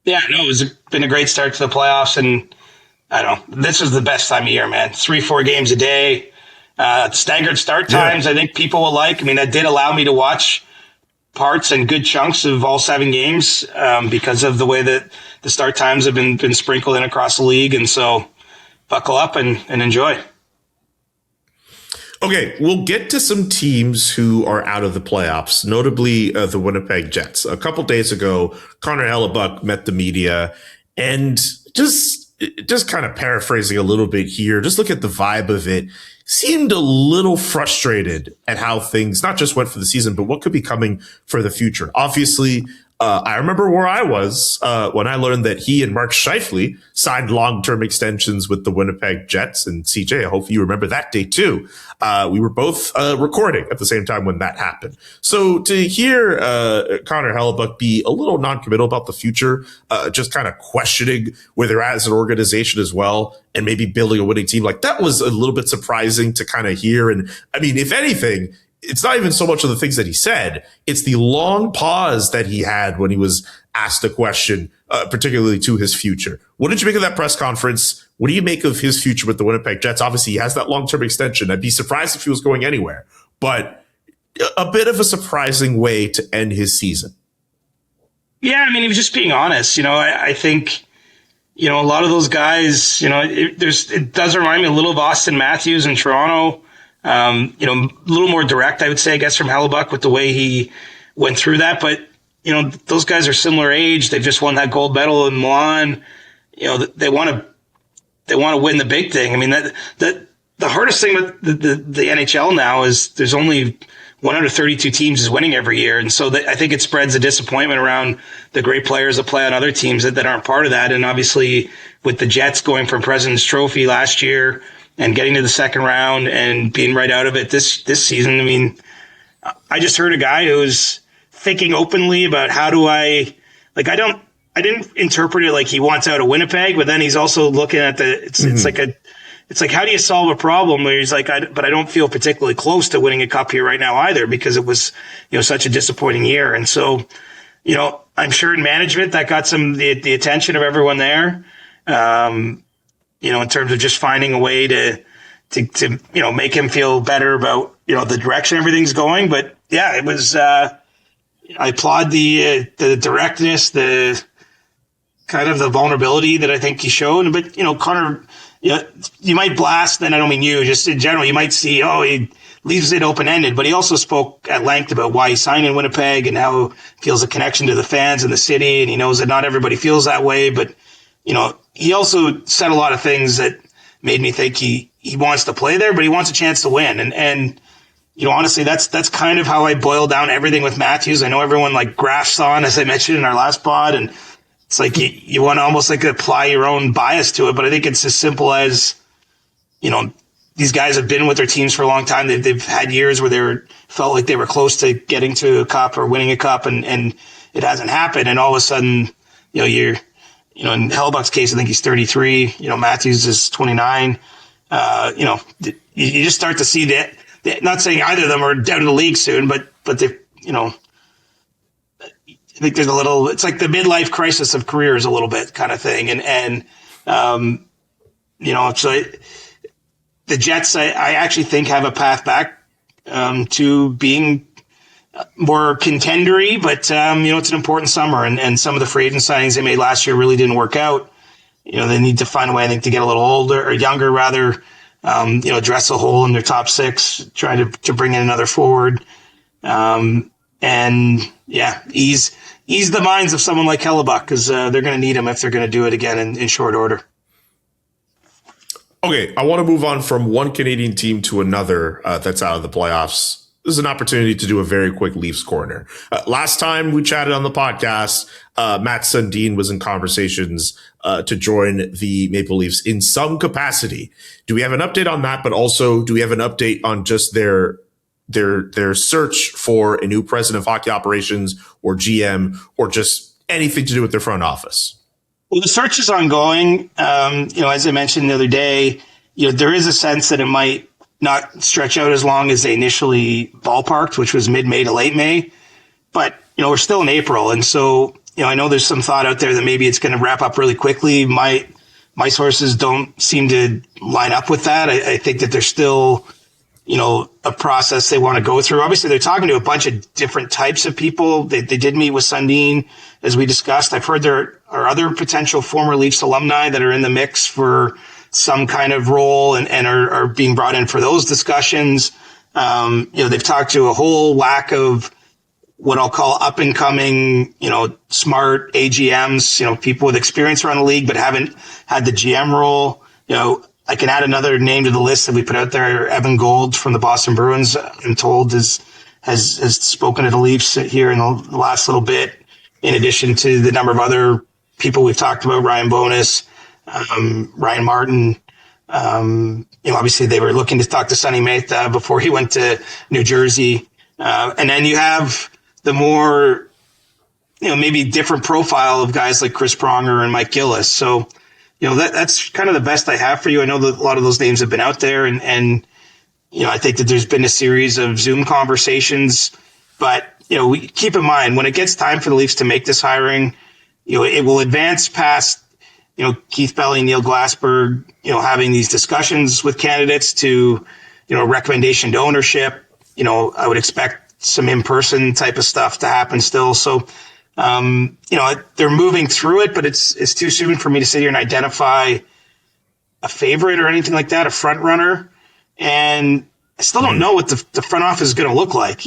Yeah, no, it's been a great start to the playoffs, and I don't know, this is the best time of year, man. 3-4 games a day, staggered start times. Yeah. I think people will like. I mean, that did allow me to watch parts and good chunks of all 7 games because of the way that the start times have been sprinkled in across the league. And so buckle up and enjoy. Okay, we'll get to some teams who are out of the playoffs, notably the Winnipeg Jets. A couple days ago, Connor Hellebuyck met the media, and just kind of paraphrasing a little bit here, just look at the vibe of it, seemed a little frustrated at how things not just went for the season, but what could be coming for the future. Obviously, I remember where I was when I learned that he and Mark Scheifele signed long-term extensions with the Winnipeg Jets. And CJ, I hope you remember that day too. We were both recording at the same time when that happened. So to hear Connor Hellebuyck be a little non-committal about the future, just kind of questioning where they're at as an organization as well, and maybe building a winning team, like that was a little bit surprising to kind of hear. And I mean, if anything, it's not even so much of the things that he said. It's the long pause that he had when he was asked a question, particularly to his future. What did you make of that press conference? What do you make of his future with the Winnipeg Jets? Obviously, he has that long-term extension. I'd be surprised if he was going anywhere, but a bit of a surprising way to end his season. Yeah, I mean, he was just being honest. I think, a lot of those guys, it does remind me a little of Austin Matthews in Toronto. A little more direct, I would say, I guess, from Hellebuyck with the way he went through that. But, those guys are similar age. They've just won that gold medal in Milan. They want to win the big thing. I mean, the hardest thing with the NHL now is there's only 132 teams is winning every year. And so I think it spreads a disappointment around the great players that play on other teams that aren't part of that. And obviously with the Jets going from President's Trophy last year and getting to the second round and being right out of it this season. I mean, I just heard a guy who's thinking openly about I didn't interpret it like he wants out of Winnipeg, but then he's also looking at it's like, how do you solve a problem where he's like, but I don't feel particularly close to winning a cup here right now either, because it was, such a disappointing year. And so, I'm sure in management that got the attention of everyone there. In terms of just finding a way to make him feel better about, the direction everything's going. But yeah, it was, I applaud the directness, the kind of the vulnerability that I think he showed. But, Connor, you might blast, and I don't mean you, just in general, you might see, he leaves it open-ended, but he also spoke at length about why he signed in Winnipeg and how he feels a connection to the fans and the city. And he knows that not everybody feels that way, but, he also said a lot of things that made me think he wants to play there, but he wants a chance to win. And honestly, that's kind of how I boil down everything with Matthews. I know everyone grafts on, as I mentioned in our last pod, and it's like you want to almost apply your own bias to it. But I think it's as simple as, these guys have been with their teams for a long time. They've had years where felt like they were close to getting to a cup or winning a cup, and it hasn't happened. And all of a sudden, you're, in Hellebuyck's case, I think he's 33. Matthews is 29. You just start to see that. Not saying either of them are down in the league soon, but they, I think there's a little. It's like the midlife crisis of careers, a little bit kind of thing. So the Jets, I actually think, have a path back to being more contendery, but it's an important summer, and some of the free agent signings they made last year really didn't work out. They need to find a way, I think, to get a little older or younger rather, address a hole in their top six, try to bring in another forward. Ease the minds of someone like Hellebuyck, because they're going to need him if they're going to do it again in short order. Okay, I want to move on from one Canadian team to another that's out of the playoffs. This is an opportunity to do a very quick Leafs corner. Last time we chatted on the podcast, Matt Sundin was in conversations to join the Maple Leafs in some capacity. Do we have an update on that? But also, do we have an update on just their search for a new president of hockey operations or GM or just anything to do with their front office? Well, the search is ongoing. As I mentioned the other day, there is a sense that it might not stretch out as long as they initially ballparked, which was mid-May to late May. But, we're still in April. And so, I know there's some thought out there that maybe it's going to wrap up really quickly. My sources don't seem to line up with that. I think that there's still, a process they want to go through. Obviously, they're talking to a bunch of different types of people. They did meet with Sundin, as we discussed. I've heard there are other potential former Leafs alumni that are in the mix for some kind of role and are being brought in for those discussions. They've talked to a whole whack of what I'll call up and coming, smart AGMs, people with experience around the league, but haven't had the GM role. I can add another name to the list that we put out there. Evan Gold from the Boston Bruins, I'm told, has spoken to the Leafs here in the last little bit. in addition to the number of other people we've talked about, Ryan Bonus, Ryan Martin. Obviously they were looking to talk to Sonny Mehta before he went to New Jersey. And then you have the more, maybe different profile of guys like Chris Pronger and Mike Gillis. So, that's kind of the best I have for you. I know that a lot of those names have been out there, and I think that there's been a series of Zoom conversations, but, we keep in mind when it gets time for the Leafs to make this hiring, it will advance past, Keith Belly, Neil Glassberg, having these discussions with candidates to, recommendation to ownership. I would expect some in-person type of stuff to happen still. So, they're moving through it, but it's too soon for me to sit here and identify a favorite or anything like that, a front runner. And I still don't know what the front office is going to look like.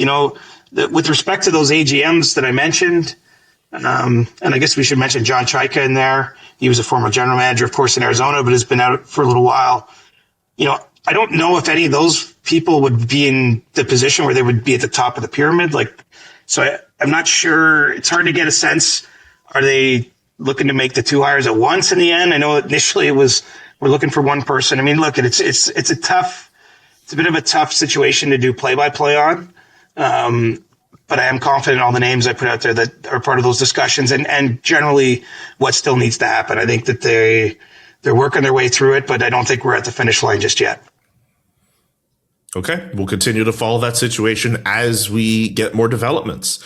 With respect to those AGMs that I mentioned, and I guess we should mention John Chaika in there. He was a former general manager, of course, in Arizona, but has been out for a little while. I don't know if any of those people would be in the position where they would be at the top of the pyramid. I'm not sure. It's hard to get a sense. Are they looking to make the two hires at once in the end? I know initially it was, we're looking for one person. I mean, look, it's a bit of a tough situation to do play-by-play on. But I am confident in all the names I put out there that are part of those discussions and generally what still needs to happen. I think that they're working their way through it, but I don't think we're at the finish line just yet. Okay, we'll continue to follow that situation as we get more developments.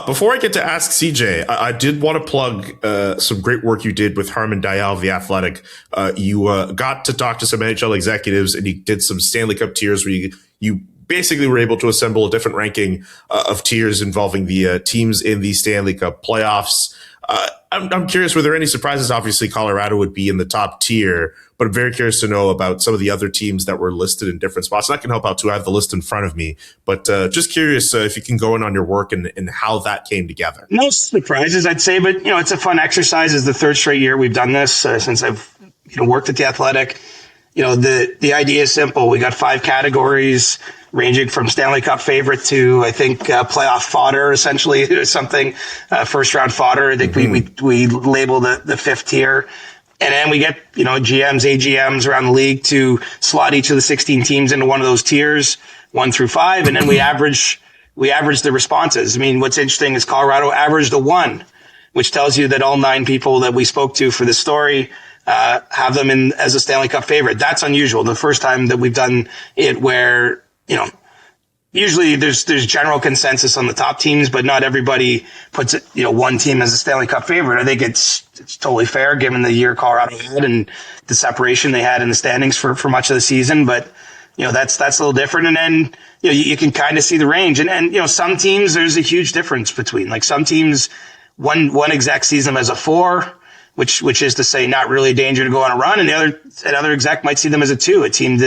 Before I get to Ask CJ, I did want to plug some great work you did with Harman Dayal of The Athletic. You got to talk to some NHL executives, and you did some Stanley Cup tiers where you basically were able to assemble a different ranking of tiers involving the teams in the Stanley Cup playoffs. I'm curious, were there any surprises? Obviously, Colorado would be in the top tier, but I'm very curious to know about some of the other teams that were listed in different spots. And I can help out too. I have the list in front of me, but just curious if you can go in on your work and how that came together. No surprises, I'd say, but it's a fun exercise. It's the third straight year we've done this since I've worked at The Athletic. The idea is simple. We got 5 categories ranging from Stanley Cup favorite to, I think, playoff fodder, essentially, something, first round fodder. I think we label the fifth tier. And then we get, GMs, AGMs around the league to slot each of the 16 teams into one of those tiers, 1 through 5. And then we average the responses. I mean, what's interesting is Colorado averaged a 1, which tells you that all 9 people that we spoke to for this story have them in as a Stanley Cup favorite. That's unusual. The first time that we've done it where, usually there's general consensus on the top teams, but not everybody puts it, one team as a Stanley Cup favorite. I think it's totally fair given the year Colorado had and the separation they had in the standings for much of the season. But, that's a little different. And then, you can kind of see the range and, some teams there's a huge difference between, like, some teams, one exec sees them as a 4, which is to say not really a danger to go on a run. And another exec might see them as a 2, a team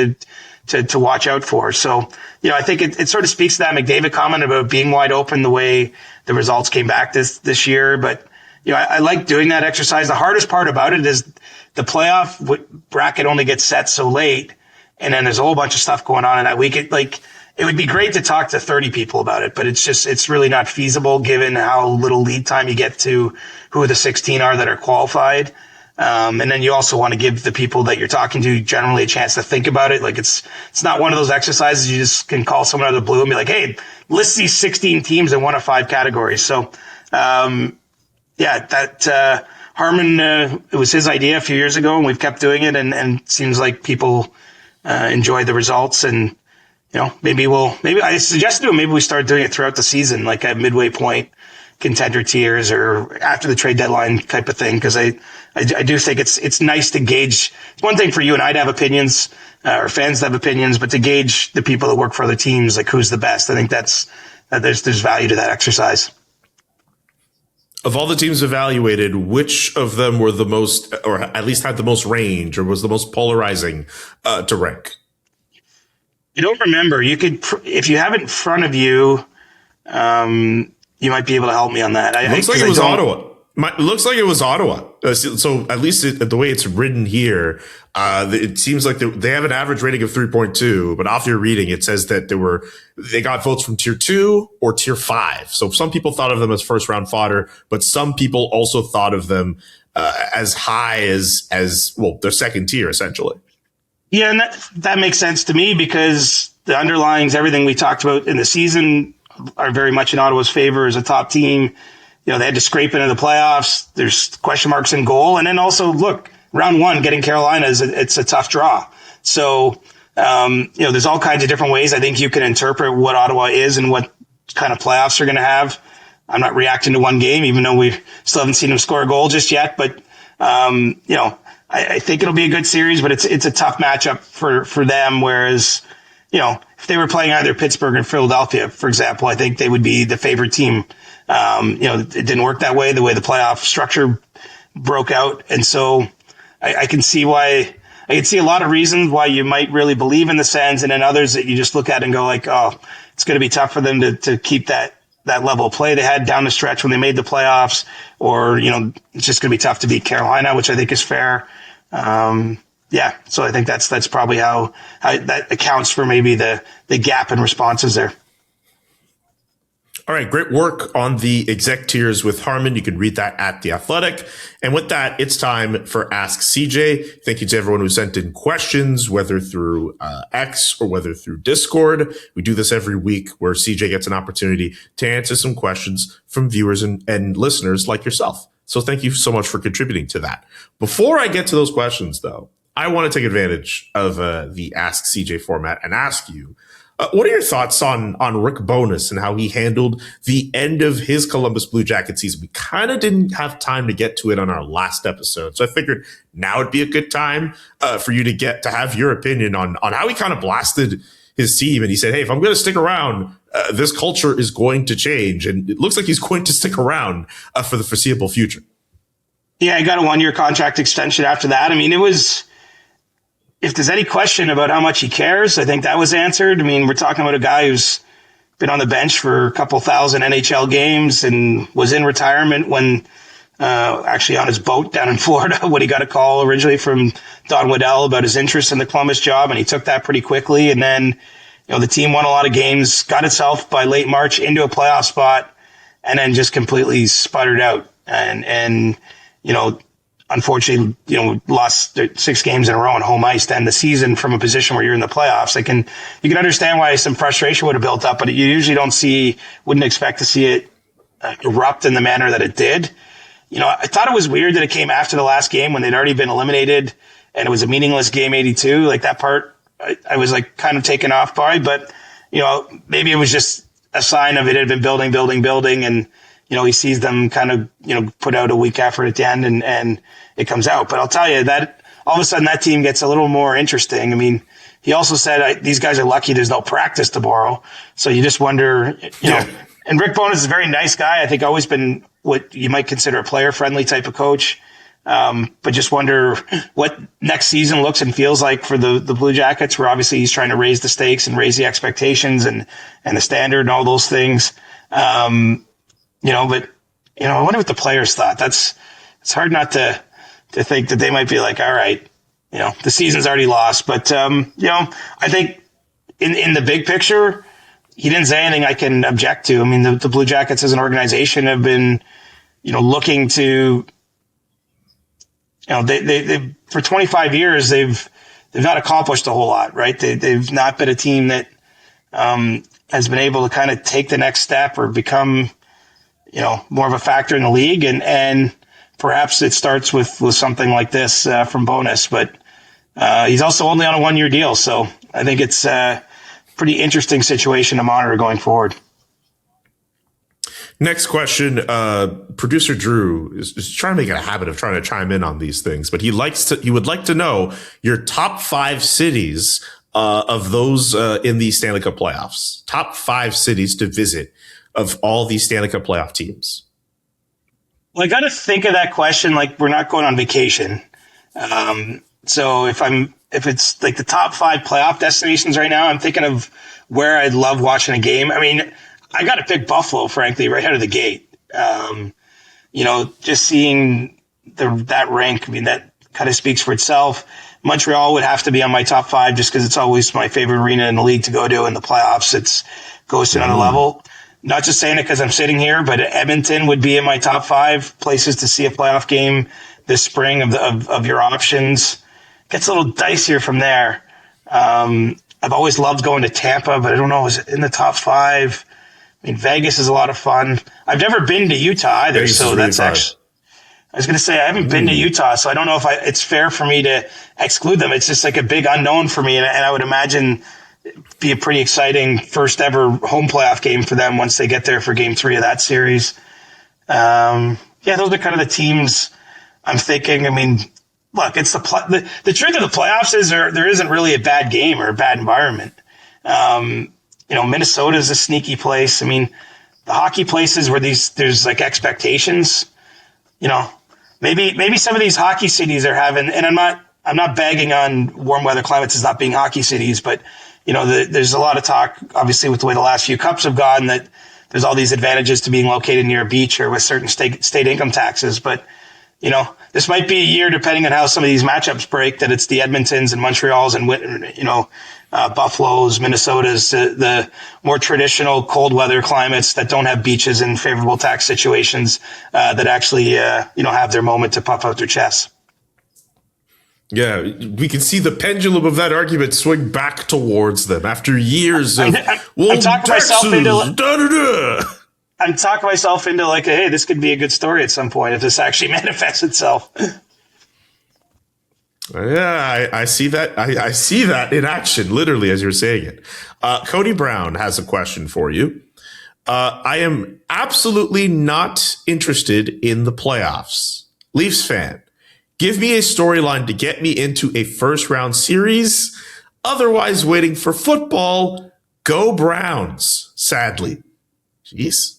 to watch out for. So, I think it sort of speaks to that McDavid comment about being wide open the way the results came back this year. But, I like doing that exercise. The hardest part about it is the playoff bracket only gets set so late. And then there's a whole bunch of stuff going on in that week. It would be great to talk to 30 people about it, but it's really not feasible given how little lead time you get to who the 16 are that are qualified. And then you also want to give the people that you're talking to generally a chance to think about it. Like it's not one of those exercises you just can call someone out of the blue and be like, hey, list these 16 teams in one of 5 categories. So, Harman, it was his idea a few years ago and we've kept doing it and seems like people, enjoy the results and, maybe I suggested to him, maybe we start doing it throughout the season, like at midway point contender tiers or after the trade deadline type of thing. Cause I do think it's nice to gauge. It's one thing for you and I to have opinions, or fans to have opinions, but to gauge the people that work for other teams, like who's the best. I think there's value to that exercise. Of all the teams evaluated, which of them were the most, or at least had the most range or was the most polarizing, to rank? I don't remember. You could, if you have it in front of you, you might be able to help me on that. Looks like it was Ottawa. It looks like it was Ottawa. So at least the way it's written here, it seems like they have an average rating of 3.2, but off your reading, it says that they got votes from tier 2 or tier 5. So some people thought of them as first round fodder, but some people also thought of them as high as their second tier, essentially. Yeah, and that makes sense to me because the underlyings, everything we talked about in the season are very much in Ottawa's favor as a top team. They had to scrape into the playoffs. There's question marks in goal. And then also, look, round one, getting Carolina, it's a tough draw. So, there's all kinds of different ways I think you can interpret what Ottawa is and what kind of playoffs they're going to have. I'm not reacting to one game, even though we still haven't seen them score a goal just yet. But, I think it'll be a good series, but it's a tough matchup for them. Whereas, if they were playing either Pittsburgh or Philadelphia, for example, I think they would be the favorite team. It didn't work that way, the way the playoff structure broke out. And so I can see a lot of reasons why you might really believe in the Sens, and then others that you just look at and go like, oh, it's going to be tough for them to keep that level of play they had down the stretch when they made the playoffs, or, it's just going to be tough to beat Carolina, which I think is fair. So I think that's probably how that accounts for maybe the gap in responses there. All right, great work on the exec tiers with Harman. You can read that at The Athletic. And with that, it's time for Ask CJ. Thank you to everyone who sent in questions, whether through X or whether through Discord. We do this every week where CJ gets an opportunity to answer some questions from viewers and listeners like yourself. So thank you so much for contributing to that. Before I get to those questions, though, I want to take advantage of the Ask CJ format and ask you, what are your thoughts on Rick Bowness and how he handled the end of his Columbus Blue Jackets season? We kind of didn't have time to get to it on our last episode, so I figured now would be a good time for you to have your opinion on how he kind of blasted his team. And he said, hey, if I'm going to stick around, this culture is going to change. And it looks like he's going to stick around for the foreseeable future. Yeah, I got a 1-year contract extension after that. I mean, if there's any question about how much he cares, I think that was answered. I mean, we're talking about a guy who's been on the bench for a couple thousand NHL games and was in retirement when actually on his boat down in Florida when he got a call originally from Don Waddell about his interest in the Columbus job, and he took that pretty quickly. And then, the team won a lot of games, got itself by late March into a playoff spot, and then just completely sputtered out. And unfortunately, lost 6 games in a row on home ice to end the season from a position where you're in the playoffs. You can understand why some frustration would have built up, but you usually wouldn't expect to see it erupt in the manner that it did. I thought it was weird that it came after the last game when they'd already been eliminated and it was a meaningless game 82. Like that part, I was like kind of taken off by, but maybe it was just a sign of it had been building and, he sees them kind of, put out a weak effort at the end and it comes out. But I'll tell you that all of a sudden that team gets a little more interesting. I mean, he also said, these guys are lucky there's no practice tomorrow. So you just wonder, and Rick Bowness is a very nice guy. I think always been what you might consider a player friendly type of coach. But just wonder what next season looks and feels like for the Blue Jackets, where obviously he's trying to raise the stakes and raise the expectations and the standard and all those things. But I wonder what the players thought. It's hard not to think that they might be like, all right, the season's already lost. But, I think in the big picture, he didn't say anything I can object to. I mean, the Blue Jackets as an organization have been, looking to, they for 25 years, they've not accomplished a whole lot, right? They've not been a team that, has been able to kind of take the next step or become, more of a factor in the league. And perhaps it starts with something like this, from Bowness, but, he's also only on a 1-year deal. So I think it's a pretty interesting situation to monitor going forward. Next question. Producer Drew is trying to make it a habit of trying to chime in on these things, but he would like to know your top 5 cities, of those, in the Stanley Cup playoffs. Top 5 cities to visit of all these Stanley Cup playoff teams. Well, I got to think of that question like we're not going on vacation. So if it's like the top 5 playoff destinations right now, I'm thinking of where I'd love watching a game. I mean, I got to pick Buffalo, frankly, right out of the gate. just seeing that rank, I mean, that kind of speaks for itself. Montreal would have to be on my top 5 just because it's always my favorite arena in the league to go to in the playoffs. It goes to another level. Not just saying it because I'm sitting here, but Edmonton would be in my top 5 places to see a playoff game this spring of your options. Gets a little dicier from there. I've always loved going to Tampa, but I don't know, is it in the top 5? I mean, Vegas is a lot of fun. I've never been to Utah either, Vegas so is that's really actually. I was going to say I haven't been to Utah, so I don't know if it's fair for me to exclude them. It's just like a big unknown for me, and I would imagine it'd be a pretty exciting first ever home playoff game for them once they get there for Game 3 of that series. Those are kind of the teams I'm thinking. I mean, look, it's the truth of the playoffs is there isn't really a bad game or a bad environment. Minnesota is a sneaky place. I mean, the hockey places where there's like expectations. Maybe some of these hockey cities are having, and I'm not bagging on warm weather climates as not being hockey cities, but there's a lot of talk, obviously, with the way the last few cups have gone, that there's all these advantages to being located near a beach or with certain state income taxes. But this might be a year, depending on how some of these matchups break, that it's the Edmontons and Montreals and Buffalo's, Minnesota's, the more traditional cold weather climates that don't have beaches and favorable tax situations that actually have their moment to puff out their chests. Yeah, we can see the pendulum of that argument swing back towards them after years of I'm talking Texas, I'm talking myself into like, hey, this could be a good story at some point if this actually manifests itself. Yeah, I see that. I see that in action, literally, as you're saying it. Cody Brown has a question for you. I am absolutely not interested in the playoffs. Leafs fan, give me a storyline to get me into a first round series. Otherwise, waiting for football. Go Browns, sadly. Jeez.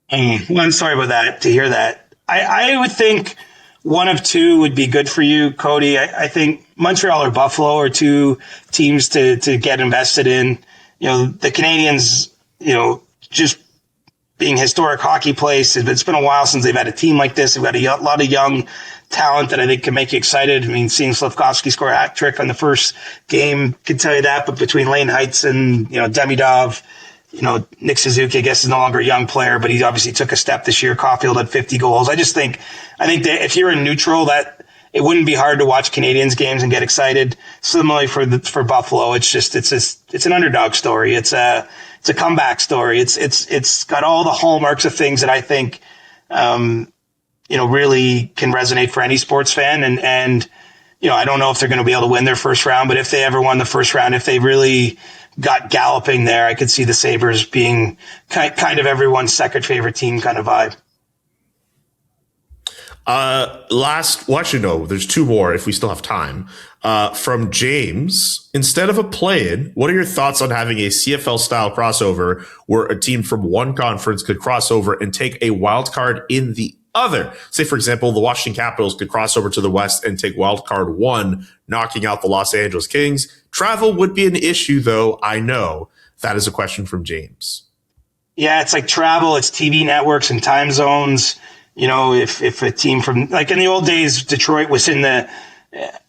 Well, I'm sorry about that, to hear that. I would think one of two would be good for you, Cody. I think Montreal or Buffalo are two teams to get invested in. The Canadians, just being historic hockey place, it's been a while since they've had a team like this. They've got a lot of young talent that I think can make you excited. I mean, seeing Slafkovsky score a hat trick on the first game can tell you that, but between Lane Heights and, Demidov, Nick Suzuki, I guess, is no longer a young player, but he obviously took a step this year. Caulfield had 50 goals. I think that if you're a neutral, that it wouldn't be hard to watch Canadians games and get excited. Similarly for Buffalo, it's an underdog story. It's a comeback story. It's got all the hallmarks of things that I think, really can resonate for any sports fan. And I don't know if they're going to be able to win their first round, but if they ever won the first round, if they really got galloping there, I could see the Sabres being kind of everyone's second favorite team kind of vibe. There's two more if we still have time. From James, instead of a play-in, what are your thoughts on having a CFL style crossover where a team from one conference could cross over and take a wild card in the other? Say, for example, the Washington Capitals could cross over to the West and take wild card 1, knocking out the Los Angeles Kings. Travel would be an issue, though. I know. That is a question from James. Yeah, it's like travel, it's TV networks and time zones. If a team from, like in the old days, Detroit was in the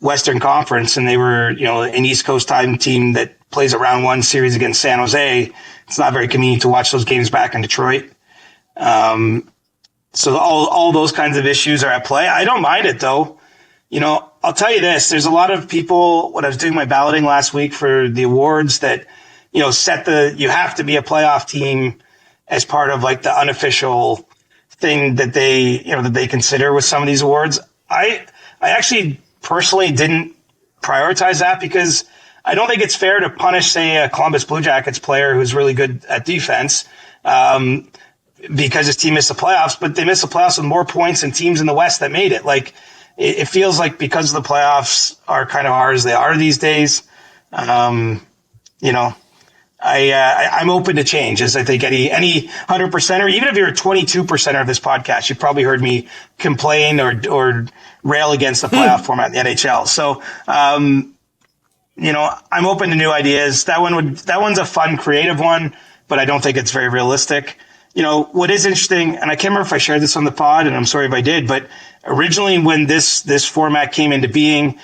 Western Conference and they were, an East Coast time team that plays a round 1 series against San Jose. It's not very convenient to watch those games back in Detroit. So all those kinds of issues are at play. I don't mind it, though. I'll tell you this. There's a lot of people, when I was doing my balloting last week for the awards, that, you have to be a playoff team as part of like the unofficial thing that they consider with some of these awards. I actually personally didn't prioritize that because I don't think it's fair to punish, say, a Columbus Blue Jackets player who's really good at defense, because his team missed the playoffs, but they missed the playoffs with more points than teams in the West that made it. Like, it feels like because the playoffs are kind of hard as they are these days, I'm open to change. As I think any 100%, or even if you're a 22% of this podcast, you've probably heard me complain or rail against the playoff format in the NHL. So, I'm open to new ideas. That one's a fun, creative one, but I don't think it's very realistic. what is interesting, and I can't remember if I shared this on the pod, and I'm sorry if I did, but originally when this format came into being,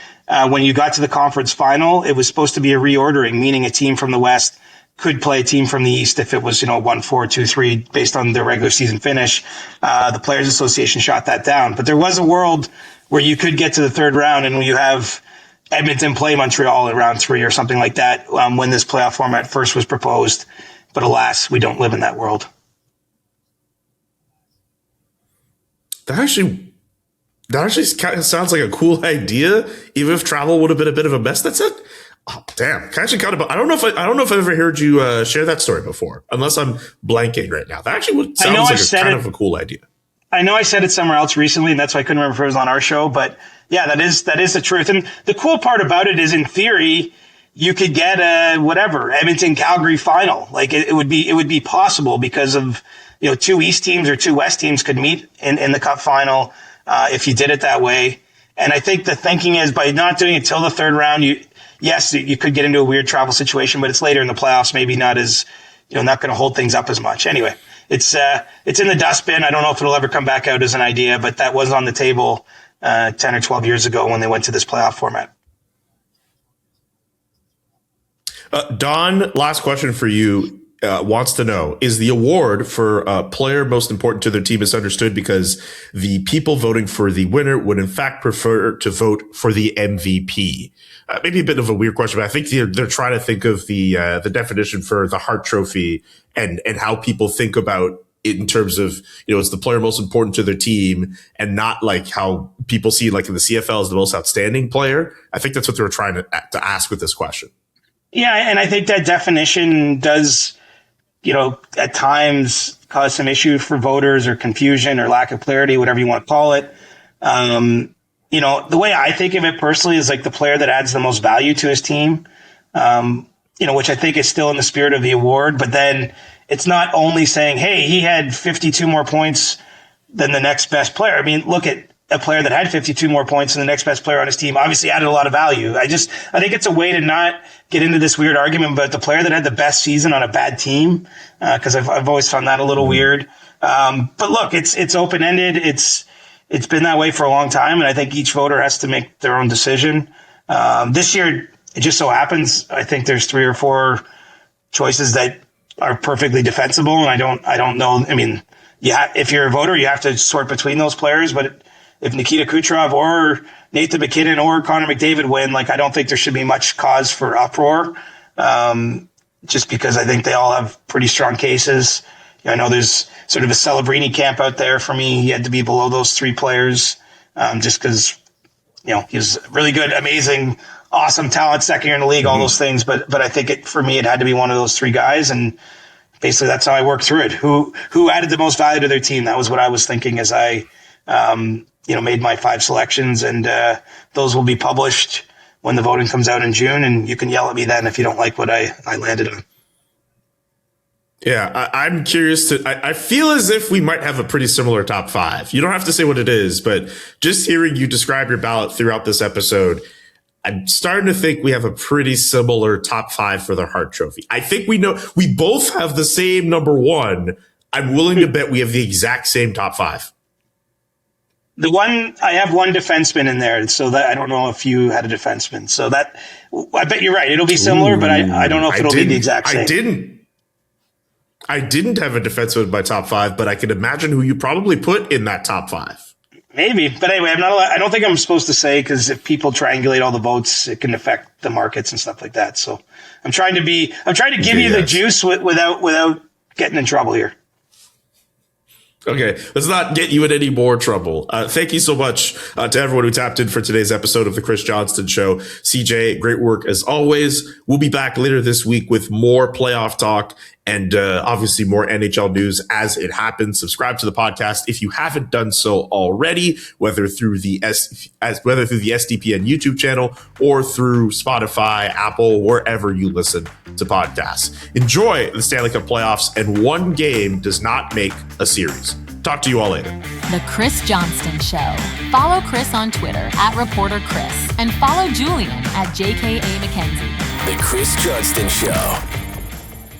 when you got to the conference final, it was supposed to be a reordering, meaning a team from the West could play a team from the East if it was, 1-4, 2-3 based on their regular season finish. The Players Association shot that down. But there was a world where you could get to the third round and you have Edmonton play Montreal in round 3 or something like that when this playoff format first was proposed. But alas, we don't live in that world. That actually kind of sounds like a cool idea, even if travel would have been a bit of a mess. That's it. Oh, damn. Actually, I don't know if I've ever heard you share that story before, unless I'm blanking right now. That actually sounds like a cool idea. I know I said it somewhere else recently, and that's why I couldn't remember if it was on our show. But yeah, that is the truth. And the cool part about it is, in theory, you could get a Edmonton Calgary final. Like it would be possible because of 2 East teams or 2 West teams could meet in the Cup final if you did it that way. And I think the thinking is, by not doing it till the third round, you could get into a weird travel situation, but it's later in the playoffs, maybe not as, not going to hold things up as much. Anyway, it's in the dustbin. I don't know if it'll ever come back out as an idea, but that was on the table 10 or 12 years ago when they went to this playoff format. Don, last question for you. Wants to know, is the award for player most important to their team misunderstood because the people voting for the winner would in fact prefer to vote for the MVP? Maybe a bit of a weird question, but I think they're trying to think of the definition for the Hart Trophy and how people think about it in terms of, it's the player most important to their team and not like how people see like in the CFL as the most outstanding player. I think that's what they were trying to ask with this question. Yeah, and I think that definition does, at times cause some issue for voters or confusion or lack of clarity, whatever you want to call it. The way I think of it personally is like the player that adds the most value to his team, which I think is still in the spirit of the award. But then it's not only saying, hey, he had 52 more points than the next best player. I mean, look at a player that had 52 more points than the next best player on his team, obviously added a lot of value. I think it's a way to not get into this weird argument about the player that had the best season on a bad team, because I've always found that a little weird. But look, it's open-ended. It's been that way for a long time, and I think each voter has to make their own decision. This year, it just so happens, I think there's 3 or 4 choices that are perfectly defensible, and I don't know. I mean, if you're a voter, you have to sort between those players, but if Nikita Kucherov or Nathan McKinnon or Connor McDavid win, I don't think there should be much cause for uproar, just because I think they all have pretty strong cases. I know there's sort of a Celebrini camp out there. For me, he had to be below those 3 players, just because, he was really good, amazing, awesome talent, second year in the league, all those things. But I think for me, it had to be one of those 3 guys. And basically that's how I worked through it. Who added the most value to their team? That was what I was thinking as I, made my 5 selections, and those will be published when the voting comes out in June. And you can yell at me then if you don't like what I landed on. Yeah, I'm curious I feel as if we might have a pretty similar top 5. You don't have to say what it is, but just hearing you describe your ballot throughout this episode, I'm starting to think we have a pretty similar top 5 for the Hart Trophy. I think we both have the same number 1. I'm willing to bet we have the exact same top 5. I have one defenseman in there, so that I don't know if you had a defenseman. So that I bet you're right. It'll be similar, but I don't know if it'll be the exact same. I didn't have a defenseman in my top 5, but I can imagine who you probably put in that top 5. Maybe, but anyway, I don't think I'm supposed to say, because if people triangulate all the votes, it can affect the markets and stuff like that. So I'm trying to give you the juice without getting in trouble here. Okay, let's not get you in any more trouble. Thank you so much to everyone who tapped in for today's episode of The Chris Johnston Show. CJ, great work as always. We'll be back later this week with more playoff talk and obviously more NHL news as it happens. Subscribe to the podcast if you haven't done so already, whether through the SDPN YouTube channel or through Spotify, Apple, wherever you listen to podcasts. Enjoy the Stanley Cup playoffs, and one game does not make a series. Talk to you all later. The Chris Johnston Show. Follow Chris on Twitter @ReporterChris and follow Julian @JKA McKenzie. The Chris Johnston Show.